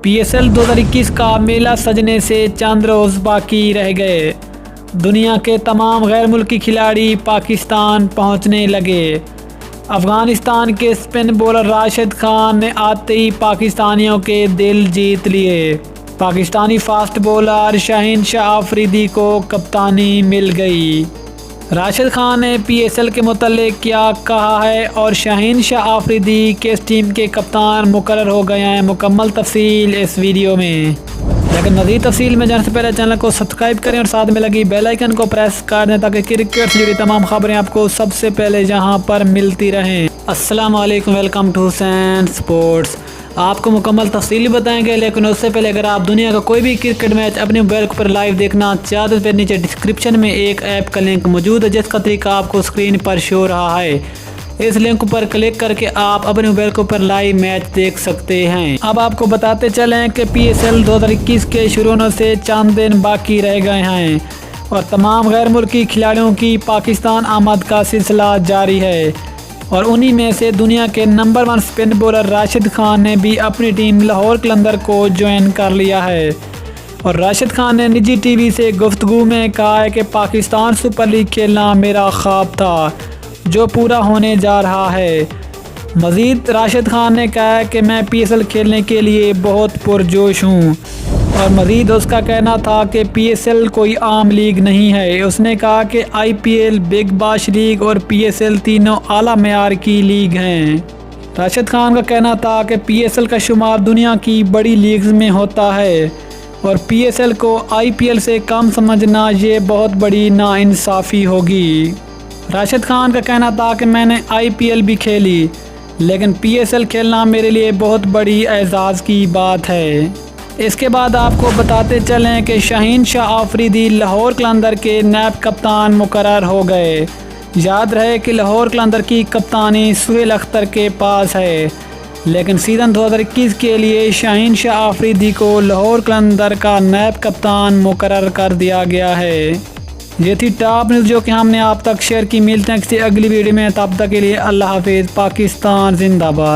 PSL 2021 का मेला सजने से चंद रोज बाकी रह गए। दुनिया के तमाम गैर मुल्की खिलाड़ी पाकिस्तान पहुंचने लगे। अफगानिस्तान के स्पिन बॉलर राशिद खान ने आते ही पाकिस्तानियों के दिल जीत लिए। पाकिस्तानी फास्ट बॉलर शाहीन शाह आफरीदी को कप्तानी मिल गई। राशिद खान ने PSL के मुतालिक क्या कहा है और शाहीन शाह आफरीदी किस टीम के कप्तान मुकर्रर हो गए हैं, मुकम्मल तफसील इस वीडियो में। लेकिन मज़ीद तफसील में जाने से पहले चैनल को सब्सक्राइब करें और साथ में लगी बेल आइकन को प्रेस कर दें ताकि क्रिकेट से जुड़ी तमाम खबरें आपको सबसे पहले यहाँ पर मिलती रहें। अस्सलाम वालेकुम, वेलकम टू हुसैन स्पोर्ट्स। आपको मुकम्मल तफसीली बताएंगे, लेकिन उससे पहले अगर आप दुनिया का कोई भी क्रिकेट मैच अपने मोबाइल पर लाइव देखना चाहते हैं तो नीचे डिस्क्रिप्शन में एक ऐप का लिंक मौजूद है जिसका तरीका आपको स्क्रीन पर शो हो रहा है। इस लिंक पर क्लिक करके आप अपने मोबाइल के ऊपर लाइव मैच देख सकते हैं। अब आपको बताते चलें कि PSL 2021 के शुरू होने से चंद दिन बाकी रह गए हैं और तमाम गैर मुल्की खिलाड़ियों की पाकिस्तान आमद का सिलसिला जारी है। और उन्हीं में से दुनिया के number 1 spin bowler Rashid Khan ने भी अपनी टीम लाहौर कलंदर को ज्वाइन कर लिया है। और राशिद खान ने निजी टीवी से गुफ्तगू में कहा है कि पाकिस्तान सुपर लीग खेलना मेरा ख्वाब था जो पूरा होने जा रहा है। मज़ीद राशिद खान ने कहा है कि मैं PSL खेलने के लिए बहुत पुरजोश हूँ। और मज़ीद उसका कहना था कि PSL कोई आम लीग नहीं है। उसने कहा कि IPL, बिग बाश लीग और PSL तीनों आला मेयार की लीग हैं। राशिद खान का कहना था कि PSL का शुमार दुनिया की बड़ी लीग्स में होता है और PSL को IPL से कम समझना ये बहुत बड़ी नाइंसाफ़ी होगी। राशिद खान का कहना था कि मैंने IPL भी खेली लेकिन PSL खेलना मेरे लिए बहुत बड़ी एजाज़ की बात है। इसके बाद आपको बताते चलें कि शाहीन शाह आफरीदी लाहौर कलंदर के नायब कप्तान मुकर्रर हो गए। याद रहे कि लाहौर कलंदर की कप्तानी सुहेल अख्तर के पास है, लेकिन सीज़न 2021 के लिए शाहीन शाह आफरीदी को लाहौर कलंदर का नायब कप्तान मुकर्रर कर दिया गया है। ये थी टॉप न्यूज़ जो कि हमने आप तक शेयर की। मिलते हैं किसी अगली वीडियो में, तब तक के लिए अल्लाह हाफिज़। पाकिस्तान जिंदाबाद।